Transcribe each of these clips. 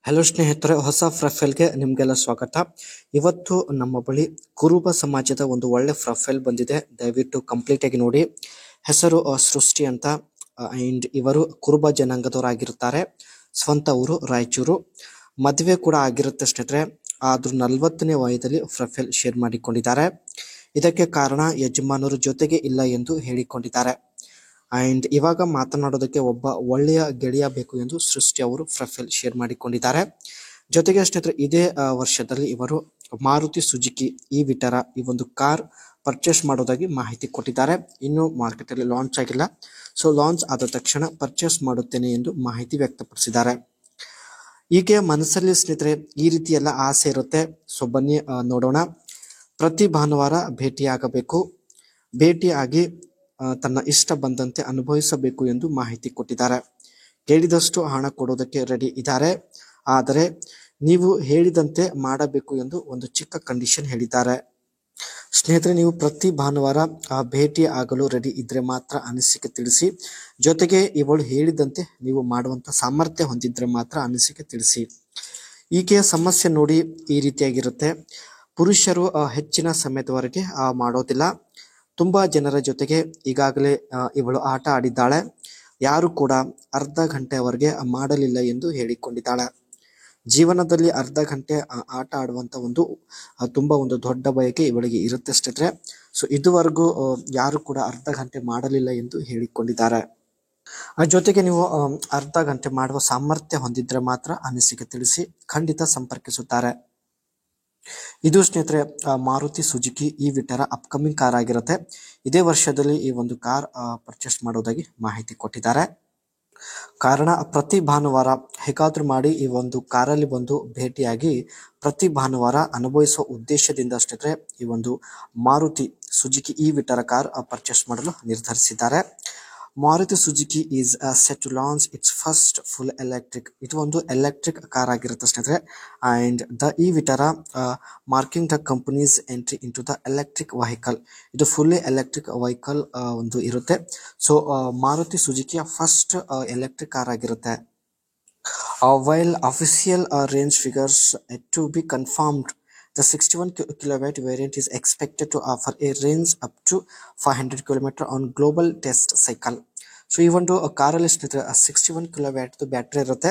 Hello ಸ್ನೇಹಿತರೆ, ಹೊಸ ಪ್ರೊಫೈಲ್ಗೆ ನಿಮಗೆಲ್ಲ ಸ್ವಾಗತ. ಇವತ್ತು ನಮ್ಮ ಬಳಿ ಕುರುಬ ಸಮಾಜದ ಒಂದು ಒಳ್ಳೆ ಪ್ರೊಫೈಲ್ ಬಂದಿದೆ. ದಯವಿಟ್ಟು ಕಂಪ್ಲೀಟ್ ಆಗಿ ನೋಡಿ. ಹೆಸರು ಸೃಷ್ಟಿ ಅಂತ. ಅಂಡ್ ಇವರು ಕುರುಬ ಜನಾಂಗದವರಾಗಿರುತ್ತಾರೆ. ಸ್ವಂತ ಊರು ರಾಯಚೂರು. ಮದುವೆ ಕೂಡ ಆಗಿರುತ್ತೆ ಸ್ನೇಹಿತರೆ. ಆದ್ರೂ 40ನೇ ವಯದಲ್ಲಿ ಪ್ರೊಫೈಲ್ ಶೇರ್ ಮಾಡಿಕೊಂಡಿದ್ದಾರೆ. ಇದಕ್ಕೆ ಕಾರಣ ಯಜಮಾನರು ಜೊತೆಗೆ ಇಲ್ಲ ಎಂದು ಹೇಳಿಕೊಂಡಿದ್ದಾರೆ. ಅಂಡ್ ಇವಾಗ ಮಾತನಾಡೋದಕ್ಕೆ ಒಬ್ಬ ಒಳ್ಳೆಯ ಗೆಳೆಯ ಬೇಕು ಎಂದು ಸೃಷ್ಟಿ ಅವರು ಪ್ರೊಫೈಲ್ ಶೇರ್ ಮಾಡಿಕೊಂಡಿದ್ದಾರೆ. ಜೊತೆಗೆ ಸ್ನೇಹಿತರೆ, ಇದೇ ವರ್ಷದಲ್ಲಿ ಇವರು ಮಾರುತಿ ಸುಜುಕಿ ಈ ವಿಟಾರ ಈ ಒಂದು ಕಾರ್ ಪರ್ಚೇಸ್ ಮಾಡೋದಾಗಿ ಮಾಹಿತಿ ಕೊಟ್ಟಿದ್ದಾರೆ. ಇನ್ನು ಮಾರ್ಕೆಟ್ ಅಲ್ಲಿ ಲಾಂಚ್ ಆಗಿಲ್ಲ. ಸೊ ಲಾಂಚ್ ಆದ ತಕ್ಷಣ ಪರ್ಚೇಸ್ ಮಾಡುತ್ತೇನೆ ಎಂದು ಮಾಹಿತಿ ವ್ಯಕ್ತಪಡಿಸಿದ್ದಾರೆ. ಹೀಗೆ ಮನಸ್ಸಲ್ಲಿ ಸ್ನೇಹಿತರೆ ಈ ರೀತಿ ಎಲ್ಲ ಆಸೆ ಇರುತ್ತೆ. ಸೊ ಬನ್ನಿ ನೋಡೋಣ. ಪ್ರತಿ ಭಾನುವಾರ ಭೇಟಿಯಾಗಬೇಕು. ಭೇಟಿಯಾಗಿ ತನ್ನ ಇಷ್ಟ ಬಂದಂತೆ ಅನುಭವಿಸಬೇಕು ಎಂದು ಮಾಹಿತಿ ಕೊಟ್ಟಿದ್ದಾರೆ. ಕೇಳಿದಷ್ಟು ಹಣ ಕೊಡೋದಕ್ಕೆ ರೆಡಿ ಇದ್ದಾರೆ. ಆದರೆ ನೀವು ಹೇಳಿದಂತೆ ಮಾಡಬೇಕು ಎಂದು ಒಂದು ಚಿಕ್ಕ ಕಂಡೀಷನ್ ಹೇಳಿದ್ದಾರೆ. ಸ್ನೇಹಿತರೆ, ನೀವು ಪ್ರತಿ ಭಾನುವಾರ ಭೇಟಿ ಆಗಲು ರೆಡಿ ಇದ್ರೆ ಮಾತ್ರ ಅನಿಸಿಕೆ ತಿಳಿಸಿ. ಜೊತೆಗೆ ಇವಳು ಹೇಳಿದಂತೆ ನೀವು ಮಾಡುವಂತ ಸಾಮರ್ಥ್ಯ ಹೊಂದಿದ್ರೆ ಮಾತ್ರ ಅನಿಸಿಕೆ ತಿಳಿಸಿ. ಈಕೆಯ ಸಮಸ್ಯೆ ನೋಡಿ ಈ ರೀತಿಯಾಗಿರುತ್ತೆ. ಪುರುಷರು ಹೆಚ್ಚಿನ ಸಮಯದವರೆಗೆ ಮಾಡೋದಿಲ್ಲ. ತುಂಬಾ ಜನರ ಜೊತೆಗೆ ಈಗಾಗಲೇ ಇವಳು ಆಟ ಆಡಿದ್ದಾಳೆ. ಯಾರು ಕೂಡ ಅರ್ಧ ಗಂಟೆಯವರೆಗೆ ಮಾಡಲಿಲ್ಲ ಎಂದು ಹೇಳಿಕೊಂಡಿದ್ದಾಳೆ. ಜೀವನದಲ್ಲಿ ಅರ್ಧ ಗಂಟೆ ಆಟ ಆಡುವಂತ ತುಂಬಾ ಒಂದು ದೊಡ್ಡ ಬಯಕೆ ಇವಳಿಗೆ ಇರುತ್ತೆ ಸ್ನೇಹಿತರೆ. ಸೊ ಇದುವರೆಗೂ ಯಾರು ಕೂಡ ಅರ್ಧ ಗಂಟೆ ಮಾಡಲಿಲ್ಲ ಎಂದು ಹೇಳಿಕೊಂಡಿದ್ದಾರೆ. ಜೊತೆಗೆ ನೀವು ಅರ್ಧ ಗಂಟೆ ಮಾಡುವ ಸಾಮರ್ಥ್ಯ ಹೊಂದಿದ್ರೆ ಮಾತ್ರ ಅನಿಸಿಕೆ ತಿಳಿಸಿ. ಖಂಡಿತ ಸಂಪರ್ಕಿಸುತ್ತಾರೆ. ಇದು ಸ್ನೇಹಿತರೆ ಮಾರುತಿ ಸುಜುಕಿ ಈ ವಿಟಾರ ಅಪ್ಕಮಿಂಗ್ ಕಾರ್ ಆಗಿರುತ್ತೆ. ಇದೇ ವರ್ಷದಲ್ಲಿ ಈ ಒಂದು ಕಾರ್ ಪರ್ಚೇಸ್ ಮಾಡೋದಾಗಿ ಮಾಹಿತಿ ಕೊಟ್ಟಿದ್ದಾರೆ. ಕಾರಣ ಪ್ರತಿ ಭಾನುವಾರ ಹೇಗಾದ್ರೂ ಮಾಡಿ ಈ ಒಂದು ಕಾರಲ್ಲಿ ಬಂದು ಭೇಟಿಯಾಗಿ ಪ್ರತಿ ಭಾನುವಾರ ಅನುಭವಿಸುವ ಉದ್ದೇಶದಿಂದ ಸ್ನೇಹಿತರೆ ಈ ಒಂದು ಮಾರುತಿ ಸುಜುಕಿ ಈ ವಿಟಾರ ಕಾರ್ ಪರ್ಚೇಸ್ ಮಾಡಲು ನಿರ್ಧರಿಸಿದ್ದಾರೆ. Maruti Suzuki is set to launch its first full electric. ಇದು ಒಂದು ಎಲೆಕ್ಟ್ರಿಕ್ ಕಾರ್ ಆಗಿರುತ್ತೆ ಸ್ನೇಹಿತರೆ. ಅಂಡ್ ಈ Vitara marking the company's entry into the electric vehicle. ಇದು ಫುಲ್ಲಿ ಎಲೆಕ್ಟ್ರಿಕ್ ವೆಹಿಕಲ್ ಒಂದು ಇರುತ್ತೆ. ಸೊ ಮಾರುತಿ ಸುಜುಕಿಯ ಫಸ್ಟ್ ಎಲೆಕ್ಟ್ರಿಕ್ ಕಾರ್ ಆಗಿರುತ್ತೆ. While official range figures to be confirmed, the 61 kilowatt variant is expected to offer a range up to 500 km on global test cycle. So ಈ ಒಂದು ಕಾರಲ್ಲಿ ಸ್ನೇಹಿತರೆ 61 kilowatt battery ಇರುತ್ತೆ.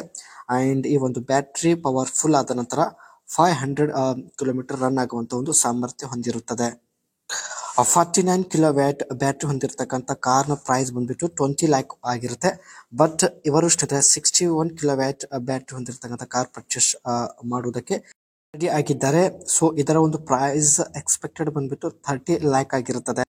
And ಈ ಒಂದು battery powerful ಆದ ನಂತರ 500 ಕಿಲೋಮೀಟರ್ ರನ್ ಆಗುವಂತ ಒಂದು ಸಾಮರ್ಥ್ಯ ಹೊಂದಿರುತ್ತದೆ. 49 ಕಿಲೋವ್ಯಾಟ್ ಬ್ಯಾಟ್ರಿ ಹೊಂದಿರತಕ್ಕಂಥ ಕಾರ್ನ ಪ್ರೈಸ್ ಬಂದ್ಬಿಟ್ಟು 20 ಲ್ಯಾಕ್ ಆಗಿರುತ್ತೆ. ಬಟ್ ಇವರು ಸ್ನೇಹಿತರೆ 61 ಕಿಲೋವ್ಯಾಟ್ ಬ್ಯಾಟ್ರಿ ಹೊಂದಿರತಕ್ಕಂಥ ಕಾರ್ ಪರ್ಚೇಸ್ ಮಾಡುವುದಕ್ಕೆ ರೆಡಿ ಆಗಿದ್ದಾರೆ. ಸೊ ಇದರ ಒಂದು ಪ್ರೈಸ್ ಎಕ್ಸ್ಪೆಕ್ಟೆಡ್ ಬಂದ್ಬಿಟ್ಟು 30 ಲ್ಯಾಕ್ ಆಗಿರುತ್ತದೆ.